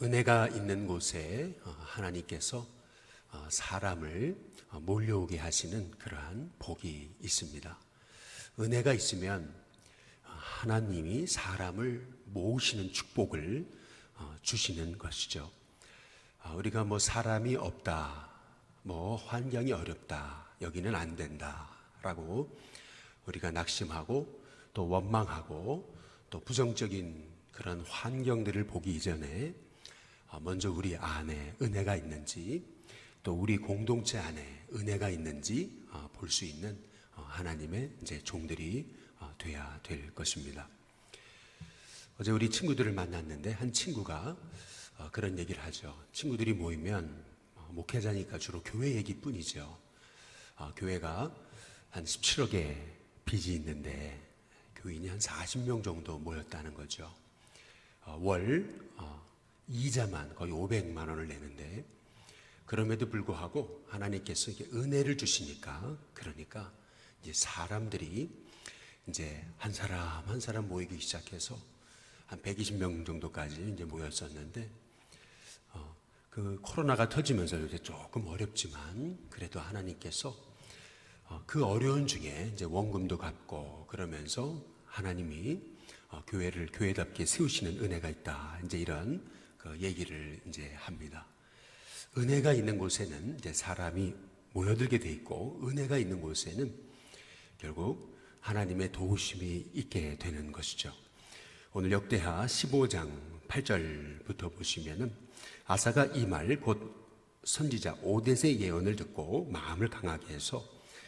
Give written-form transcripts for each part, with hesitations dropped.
은혜가 있는 곳에 하나님께서 사람을 몰려오게 하시는 그러한 복이 있습니다. 은혜가 있으면 하나님이 사람을 모으시는 축복을 주시는 것이죠. 우리가 사람이 없다, 환경이 어렵다, 여기는 안 된다라고 우리가 낙심하고 또 원망하고 또 부정적인 그런 환경들을 보기 이전에 먼저 우리 안에 은혜가 있는지 또 우리 공동체 안에 은혜가 있는지 볼 수 있는 하나님의 이제 종들이 돼야 될 것입니다. 어제 우리 친구들을 만났는데 한 친구가 그런 얘기를 하죠. 친구들이 모이면 목회자니까 주로 교회 얘기뿐이죠. 교회가 한 17억의 빚이 있는데 교인이 한 40명 정도 모였다는 거죠. 월 이자만 거의 500만 원을 내는데 그럼에도 불구하고 하나님께서 이렇게 은혜를 주시니까 그러니까 이제 사람들이 이제 한 사람 한 사람 모이기 시작해서 한 120명 정도까지 이제 모였었는데 그 코로나가 터지면서 이제 조금 어렵지만 그래도 하나님께서 그 어려운 중에 이제 원금도 갚고 그러면서 하나님이 교회를 교회답게 세우시는 은혜가 있다. 이제 이런 그 얘기를 이제 합니다. 은혜가 있는 곳에는 이제 사람이 모여들게 돼 있고 은혜가 있는 곳에는 결국 하나님의 도우심이 있게 되는 것이죠. 오늘 역대하 15장 8절부터 보시면은 아사가 이 말 곧 선지자 오뎃의 예언을 듣고 마음을 강하게 해서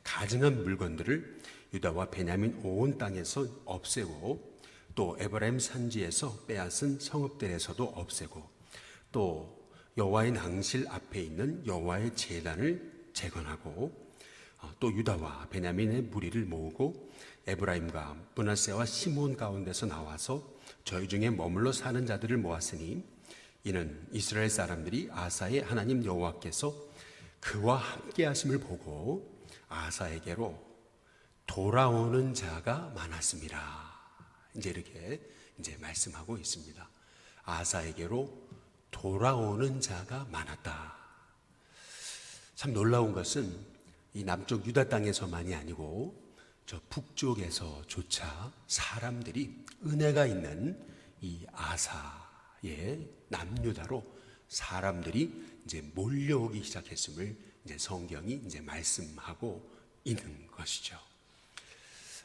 가증한 물건들을 유다와 베냐민 온 땅에서 없애고 또 에브라임 산지에서 빼앗은 성읍들에서도 없애고 또 여호와의 낭실 앞에 있는 여호와의 제단을 재건하고 또 유다와 베냐민의 무리를 모으고 에브라임과 므낫세와 시몬 가운데서 나와서 저희 중에 머물러 사는 자들을 모았으니 이는 이스라엘 사람들이 아사의 하나님 여호와께서 그와 함께 하심을 보고 아사에게로 돌아오는 자가 많았습니다. 이제 이렇게 이제 말씀하고 있습니다. 아사에게로 돌아오는 자가 많았다. 참 놀라운 것은 이 남쪽 유다 땅에서만이 아니고 저 북쪽에서조차 사람들이 은혜가 있는 이 아사의 남유다로 사람들이 이제 몰려오기 시작했음을 이제 성경이 이제 말씀하고 있는 것이죠.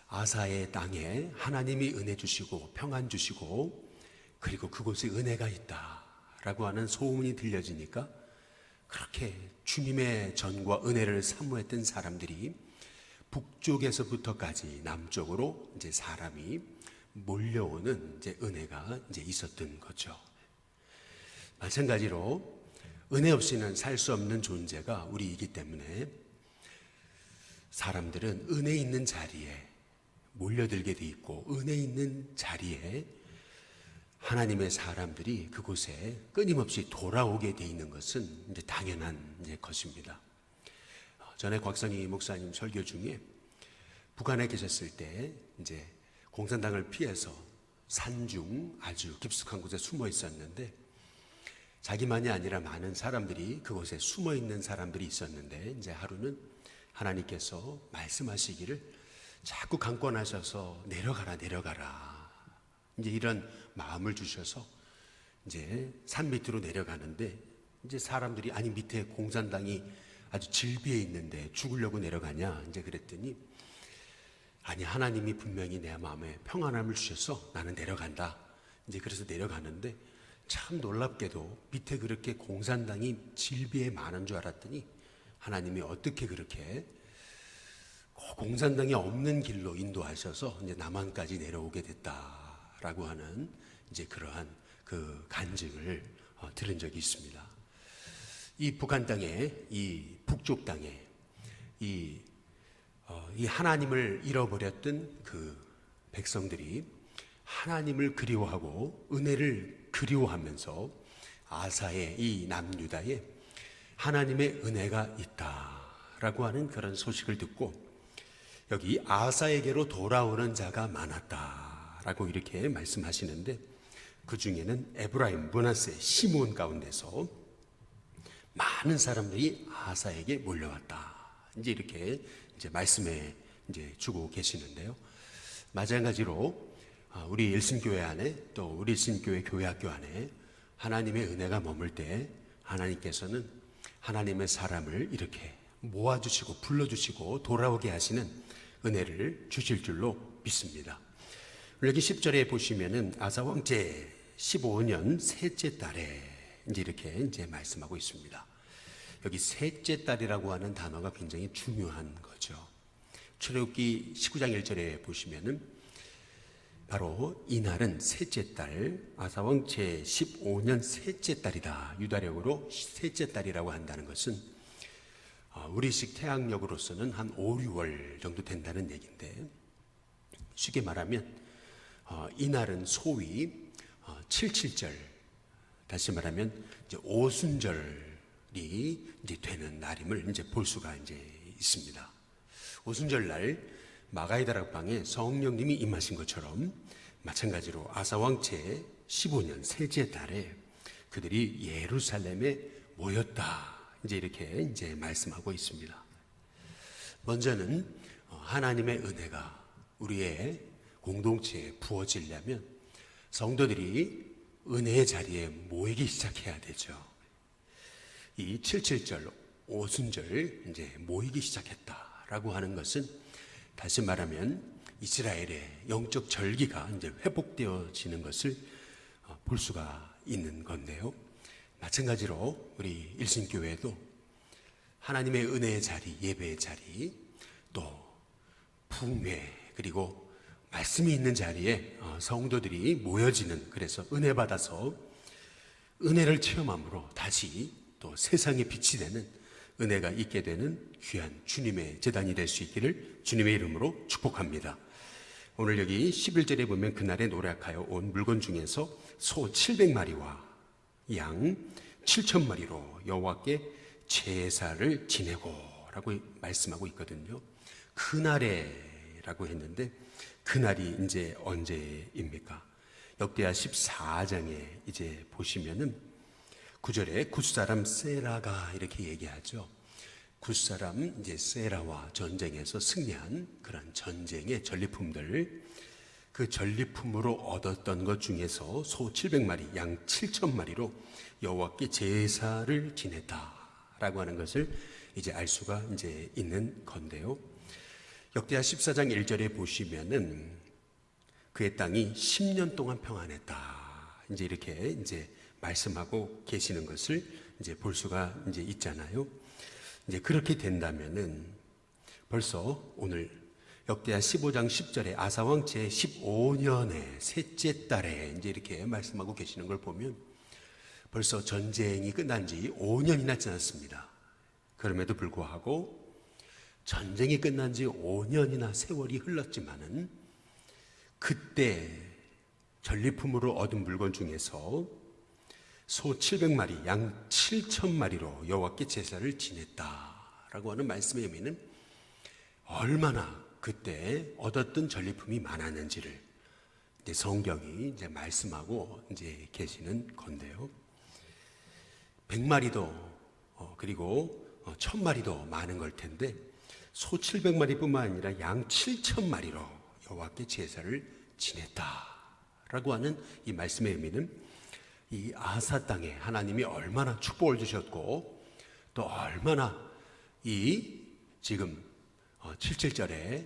아사의 땅에 하나님이 은혜 주시고 평안 주시고 그리고 그곳에 은혜가 있다라고 하는 소문이 들려지니까 그렇게 주님의 전과 은혜를 사모했던 사람들이 북쪽에서부터까지 남쪽으로 이제 사람이 몰려오는 이제 은혜가 이제 있었던 거죠. 마찬가지로 은혜 없이는 살 수 없는 존재가 우리이기 때문에 사람들은 은혜 있는 자리에 몰려들게 돼 있고 은혜 있는 자리에 하나님의 사람들이 그곳에 끊임없이 돌아오게 돼 있는 것은 이제 당연한 이제 것입니다. 전에 곽선희 목사님 설교 중에 북한에 계셨을 때 이제 공산당을 피해서 산중 아주 깊숙한 곳에 숨어 있었는데 자기만이 아니라 많은 사람들이 그곳에 숨어 있는 사람들이 있었는데 이제 하루는 하나님께서 말씀하시기를 자꾸 강권하셔서 내려가라 이제 이런 마음을 주셔서 이제 산 밑으로 내려가는데 이제 사람들이 아니 밑에 공산당이 아주 질비해 있는데 죽으려고 내려가냐 이제 그랬더니 아니 하나님이 분명히 내 마음에 평안함을 주셔서 나는 내려간다 이제 그래서 내려가는데 참 놀랍게도 밑에 그렇게 공산당이 질비해 많은 줄 알았더니 하나님이 어떻게 그렇게 공산당이 없는 길로 인도하셔서 이제 남한까지 내려오게 됐다라고 하는 이제 그러한 그 간증을 들은 적이 있습니다. 이 북한 땅에 이 북쪽 땅에 이 하나님을 잃어버렸던 그 백성들이 하나님을 그리워하고 은혜를 그리워하면서 아사의 이 남유다에 하나님의 은혜가 있다라고 하는 그런 소식을 듣고 여기 아사에게로 돌아오는 자가 많았다라고 이렇게 말씀하시는데 그 중에는 에브라임, 므낫세, 시므온 가운데서 많은 사람들이 아사에게 몰려왔다. 이제 이렇게 이제 말씀에 이제 주고 계시는데요. 마찬가지로 우리 일신교회 안에 또 우리 일신교회 교회학교 안에 하나님의 은혜가 머물 때 하나님께서는 하나님의 사람을 이렇게 모아주시고 불러주시고 돌아오게 하시는 은혜를 주실 줄로 믿습니다. 여기 10절에 보시면은 아사 왕제 15년 셋째 달에 이제 이렇게 이제 말씀하고 있습니다. 여기 셋째 달이라고 하는 단어가 굉장히 중요한 거죠. 출애굽기 19장 1절에 보시면은 바로 이날은 셋째 달, 아사왕 제15년 셋째 달이다. 유다력으로 셋째 달이라고 한다는 것은 우리식 태양력으로서는 한 5, 6월 정도 된다는 얘기인데, 쉽게 말하면 이날은 소위 77절, 다시 말하면 이제 오순절이 이제 되는 날임을 이제 볼 수가 이제 있습니다. 오순절 날 마가의 다락방에 성령님이 임하신 것처럼 마찬가지로 아사왕 제 15년 셋째 달에 그들이 예루살렘에 모였다. 이제 이렇게 이제 말씀하고 있습니다. 먼저는 하나님의 은혜가 우리의 공동체에 부어지려면 성도들이 은혜의 자리에 모이기 시작해야 되죠. 이 77절, 오순절 이제 모이기 시작했다라고 하는 것은 다시 말하면 이스라엘의 영적 절기가 이제 회복되어지는 것을 볼 수가 있는 건데요. 마찬가지로 우리 일신교회도 하나님의 은혜의 자리, 예배의 자리, 또 부흥회, 그리고 말씀이 있는 자리에 성도들이 모여지는, 그래서 은혜 받아서 은혜를 체험함으로 다시 또 세상에 빛이 되는 은혜가 있게 되는 귀한 주님의 제단이 될 수 있기를 주님의 이름으로 축복합니다. 오늘 여기 11절에 보면 그날에 노력하여 온 물건 중에서 소 700마리와 양 7,000마리로 여호와께 제사를 지내고 라고 말씀하고 있거든요. 그날에라고 했는데 그날이 이제 언제입니까? 역대하 14장에 이제 보시면은 9절에 굿사람 세라가 이렇게 얘기하죠. 굿사람 이제 세라와 전쟁에서 승리한 그런 전쟁의 전리품들, 그 전리품으로 얻었던 것 중에서 소 700마리, 양 7,000마리로 여호와께 제사를 지냈다라고 하는 것을 이제 알 수가 이제 있는 건데요. 역대하 14장 1절에 보시면은 그의 땅이 10년 동안 평안했다. 이제 이렇게 이제 말씀하고 계시는 것을 이제 볼 수가 이제 있잖아요. 이제 그렇게 된다면은 벌써 오늘 역대하 15장 10절에 아사왕 제 15년의 셋째 달에 이제 이렇게 말씀하고 계시는 걸 보면 벌써 전쟁이 끝난 지 5년이나 지났습니다. 그럼에도 불구하고 전쟁이 끝난 지 5년이나 세월이 흘렀지만은 그때 전리품으로 얻은 물건 중에서 소 700마리, 양 7,000마리로 여호와께 제사를 지냈다라고 하는 말씀의 의미는 얼마나 그때 얻었던 전리품이 많았는지를 이제 성경이 이제 말씀하고 이제 계시는 건데요. 100마리도 그리고 1000마리도 많은 걸 텐데 소 700마리뿐만 아니라 양 7,000마리로 여호와께 제사를 지냈다라고 하는 이 말씀의 의미는 이 아사 땅에 하나님이 얼마나 축복을 주셨고 또 얼마나 이 지금 77절에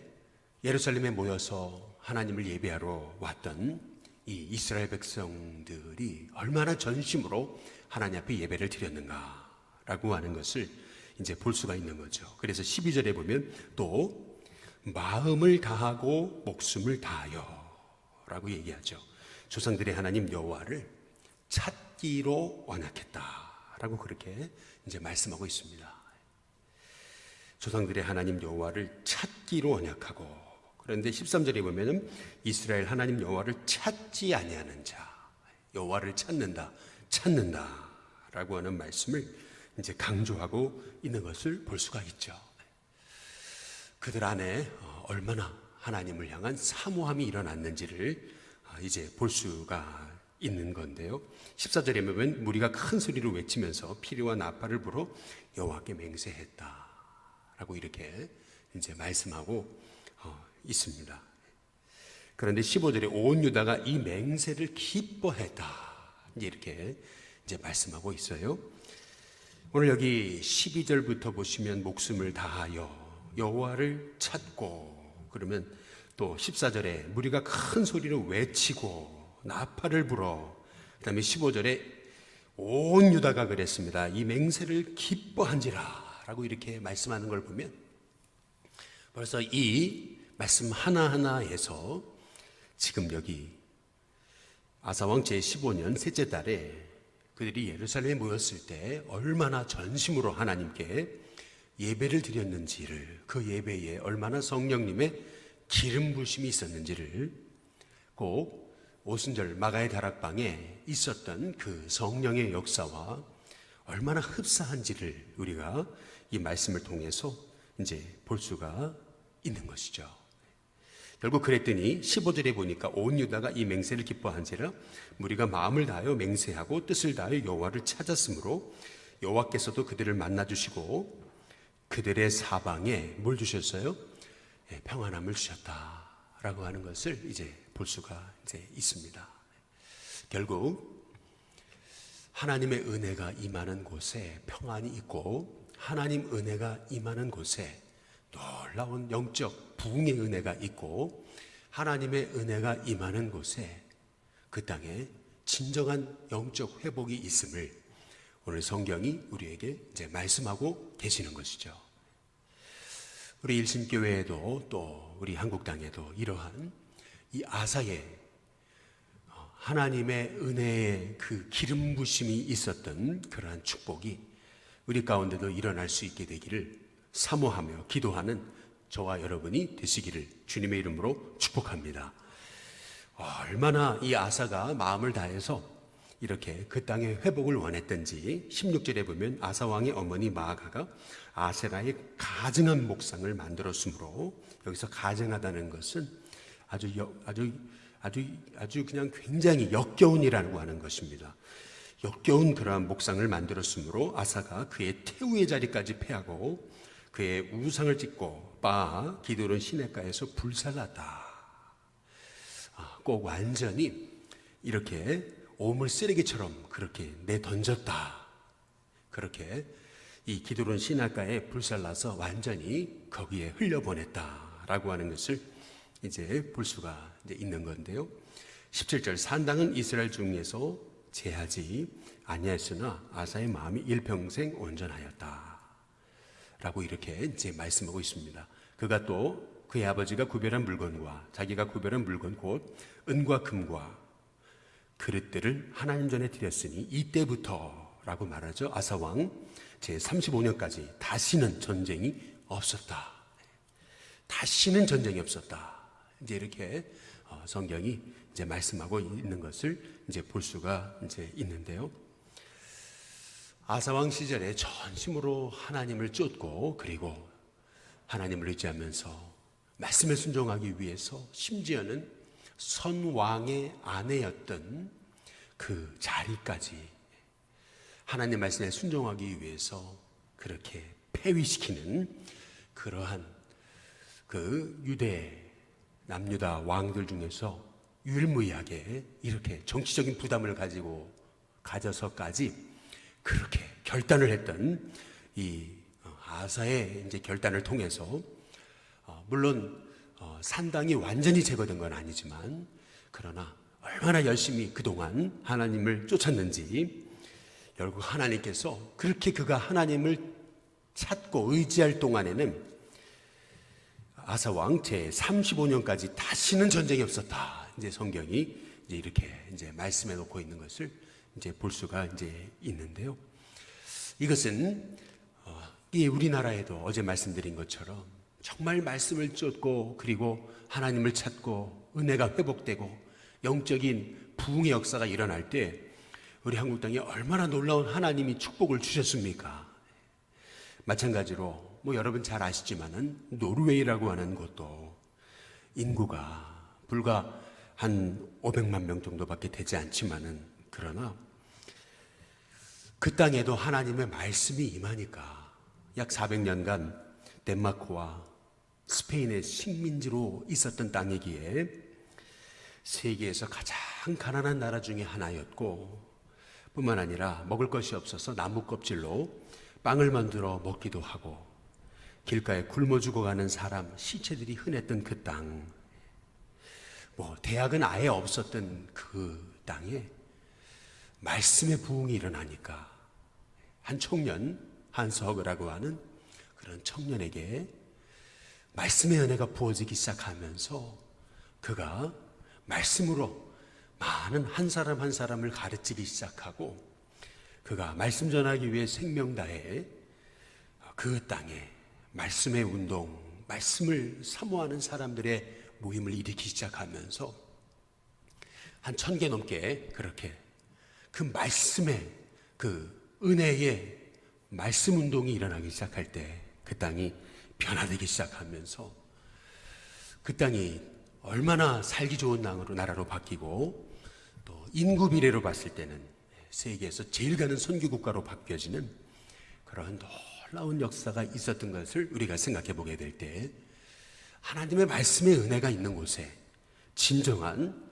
예루살렘에 모여서 하나님을 예배하러 왔던 이 이스라엘 백성들이 얼마나 전심으로 하나님 앞에 예배를 드렸는가라고 하는 것을 이제 볼 수가 있는 거죠. 그래서 12절에 보면 또 마음을 다하고 목숨을 다하여 라고 얘기하죠. 조상들의 하나님 여호와를 찾기로 언약했다라고 그렇게 이제 말씀하고 있습니다. 조상들의 하나님 여호와를 찾기로 언약하고, 그런데 13절에 보면은 이스라엘 하나님 여호와를 찾지 아니하는 자, 여호와를 찾는다라고 하는 말씀을 이제 강조하고 있는 것을 볼 수가 있죠. 그들 안에 얼마나 하나님을 향한 사모함이 일어났는지를 이제 볼 수가 있는 건데요. 14절에 보면 무리가 큰 소리로 외치면서 피리와 나팔을 불어 여호와께 맹세했다라고 이렇게 이제 말씀하고 있습니다. 그런데 15절에 온 유다가 이 맹세를 기뻐했다 이렇게 이제 말씀하고 있어요. 오늘 여기 12절부터 보시면 목숨을 다하여 여호와를 찾고, 그러면 또 14절에 무리가 큰 소리로 외치고 나팔을 불어, 그 다음에 15절에 온 유다가 그랬습니다. 이 맹세를 기뻐한지라 라고 이렇게 말씀하는 걸 보면 벌써 이 말씀 하나하나에서 지금 여기 아사왕 제15년 셋째 달에 그들이 예루살렘에 모였을 때 얼마나 전심으로 하나님께 예배를 드렸는지를, 그 예배에 얼마나 성령님의 기름 부심이 있었는지를, 꼭 오순절 마가의 다락방에 있었던 그 성령의 역사와 얼마나 흡사한지를 우리가 이 말씀을 통해서 이제 볼 수가 있는 것이죠. 결국 그랬더니 15절에 보니까 온 유다가 이 맹세를 기뻐한지라 무리가 마음을 다하여 맹세하고 뜻을 다하여 여호와를 찾았으므로 여호와께서도 그들을 만나주시고 그들의 사방에 뭘 주셨어요? 평안함을 주셨다라고 하는 것을 이제 볼 수가 이제 있습니다. 결국 하나님의 은혜가 임하는 곳에 평안이 있고, 하나님 은혜가 임하는 곳에 놀라운 영적 부흥의 은혜가 있고, 하나님의 은혜가 임하는 곳에 그 땅에 진정한 영적 회복이 있음을 오늘 성경이 우리에게 이제 말씀하고 계시는 것이죠. 우리 일신교회에도 또 우리 한국 땅에도 이러한 이 아사의 하나님의 은혜의 그 기름 부심이 있었던 그러한 축복이 우리 가운데도 일어날 수 있게 되기를 사모하며 기도하는 저와 여러분이 되시기를 주님의 이름으로 축복합니다. 얼마나 이 아사가 마음을 다해서 이렇게 그 땅의 회복을 원했던지 16절에 보면 아사 왕의 어머니 마아가가 아세라의 가증한 목상을 만들었으므로, 여기서 가증하다는 것은 아주 그냥 굉장히 역겨운이라고 하는 것입니다. 역겨운 그러한 목상을 만들었으므로 아사가 그의 태우의 자리까지 패하고 그의 우상을 짓고 바 기드론 시내가에서 불살랐다. 꼭 완전히 이렇게 오물 쓰레기처럼 그렇게 내던졌다. 그렇게 이 기드론 시내가에 불살라서 완전히 거기에 흘려보냈다라고 하는 것을 이제 볼 수가 이제 있는 건데요. 17절 산당은 이스라엘 중에서 제하지 아니하였으나 아사의 마음이 일평생 온전하였다 라고 이렇게 이제 말씀하고 있습니다. 그가 또 그의 아버지가 구별한 물건과 자기가 구별한 물건 곧 은과 금과 그릇들을 하나님 전에 드렸으니 이때부터 라고 말하죠. 아사왕 제35년까지 다시는 전쟁이 없었다. 다시는 전쟁이 없었다. 이제 이렇게 성경이 이제 말씀하고 있는 것을 이제 볼 수가 이제 있는데요. 아사왕 시절에 전심으로 하나님을 쫓고 그리고 하나님을 의지하면서 말씀에 순종하기 위해서 심지어는 선왕의 아내였던 그 자리까지 하나님 말씀에 순종하기 위해서 그렇게 폐위시키는 그러한 그 유대 남유다 왕들 중에서 유일무이하게 이렇게 정치적인 부담을 가져서까지 그렇게 결단을 했던 이 아사의 이제 결단을 통해서 물론 산당이 완전히 제거된 건 아니지만 그러나 얼마나 열심히 그동안 하나님을 쫓았는지 결국 하나님께서 그렇게 그가 하나님을 찾고 의지할 동안에는 아사왕 제35년까지 다시는 전쟁이 없었다. 이제 성경이 이제 이렇게 이제 말씀해 놓고 있는 것을 이제 볼 수가 이제 있는데요. 이것은 이 우리나라에도 어제 말씀드린 것처럼 정말 말씀을 쫓고 그리고 하나님을 찾고 은혜가 회복되고 영적인 부흥의 역사가 일어날 때 우리 한국 땅에 얼마나 놀라운 하나님이 축복을 주셨습니까? 마찬가지로 여러분 잘 아시지만은 노르웨이라고 하는 곳도 인구가 불과 한 500만 명 정도밖에 되지 않지만은, 그러나 그 땅에도 하나님의 말씀이 임하니까 약 400년간 덴마크와 스페인의 식민지로 있었던 땅이기에 세계에서 가장 가난한 나라 중에 하나였고, 뿐만 아니라 먹을 것이 없어서 나무 껍질로 빵을 만들어 먹기도 하고, 길가에 굶어 죽어가는 사람 시체들이 흔했던 그 땅, 대학은 아예 없었던 그 땅에 말씀의 부흥이 일어나니까 한 청년, 한서그라고 하는 그런 청년에게 말씀의 은혜가 부어지기 시작하면서 그가 말씀으로 많은 한 사람 한 사람을 가르치기 시작하고, 그가 말씀 전하기 위해 생명 다해 그 땅에 말씀의 운동, 말씀을 사모하는 사람들의 모임을 일으키기 시작하면서 한 1000개 넘게 그렇게 그 말씀의 그 은혜의 말씀 운동이 일어나기 시작할 때 그 땅이 변화되기 시작하면서 그 땅이 얼마나 살기 좋은 나라로 바뀌고, 또 인구 비례로 봤을 때는 세계에서 제일 가는 선교 국가로 바뀌어지는 그런 놀라운 역사가 있었던 것을 우리가 생각해 보게 될 때, 하나님의 말씀의 은혜가 있는 곳에 진정한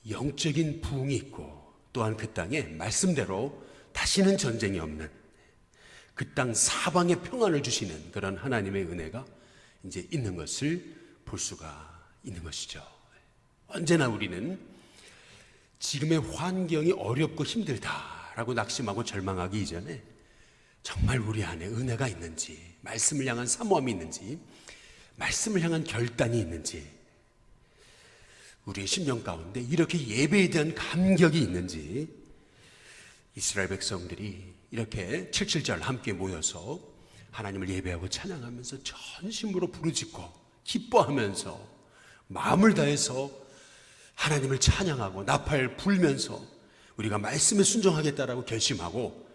영적인 부흥이 있고, 또한 그 땅에 말씀대로 다시는 전쟁이 없는 그 땅 사방에 평안을 주시는 그런 하나님의 은혜가 이제 있는 것을 볼 수가 있는 것이죠. 언제나 우리는 지금의 환경이 어렵고 힘들다라고 낙심하고 절망하기 이전에 정말 우리 안에 은혜가 있는지, 말씀을 향한 사모함이 있는지, 말씀을 향한 결단이 있는지, 우리의 심령 가운데 이렇게 예배에 대한 감격이 있는지, 이스라엘 백성들이 이렇게 77절 함께 모여서 하나님을 예배하고 찬양하면서 전심으로 부르짖고 기뻐하면서 마음을 다해서 하나님을 찬양하고 나팔 불면서 우리가 말씀에 순종하겠다라고 결심하고,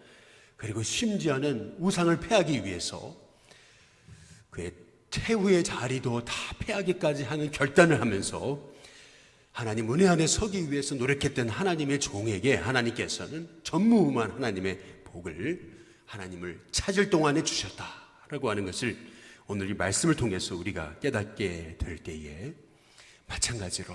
그리고 심지어는 우상을 패하기 위해서 그의 최후의 자리도 다 패하기까지 하는 결단을 하면서 하나님 은혜 안에 서기 위해서 노력했던 하나님의 종에게 하나님께서는 전무후무한 하나님의 복을, 하나님을 찾을 동안에 주셨다라고 하는 것을 오늘 이 말씀을 통해서 우리가 깨닫게 될 때에, 마찬가지로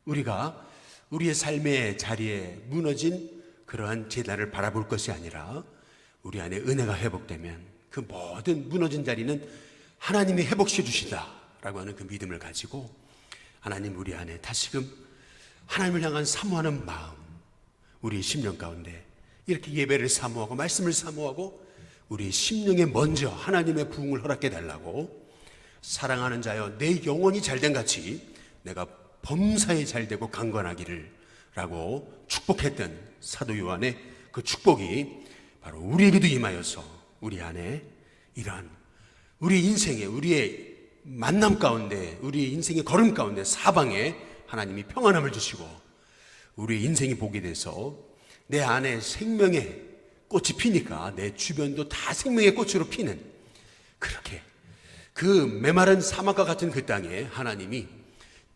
우리가 우리의 삶의 자리에 무너진 그러한 재단을 바라볼 것이 아니라 우리 안에 은혜가 회복되면 그 모든 무너진 자리는 하나님이 회복시켜 주신다라고 하는 그 믿음을 가지고, 하나님 우리 안에 다시금 하나님을 향한 사모하는 마음, 우리 심령 가운데 이렇게 예배를 사모하고 말씀을 사모하고 우리 심령에 먼저 하나님의 부흥을 허락해 달라고, 사랑하는 자여 내 영혼이 잘된 같이 내가 범사에 잘되고 강건하기를 라고 축복했던 사도 요한의 그 축복이 바로 우리에게도 임하여서 우리 안에 이러한 우리 인생에, 우리의 만남 가운데, 우리 인생의 걸음 가운데 사방에 하나님이 평안함을 주시고 우리 인생이 복이 돼서 내 안에 생명의 꽃이 피니까 내 주변도 다 생명의 꽃으로 피는, 그렇게 그 메마른 사막과 같은 그 땅에 하나님이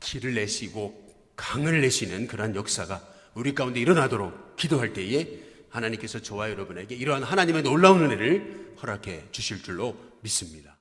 길을 내시고 강을 내시는 그러한 역사가 우리 가운데 일어나도록 기도할 때에 하나님께서 저와 여러분에게 이러한 하나님의 놀라운 은혜를 허락해 주실 줄로 믿습니다.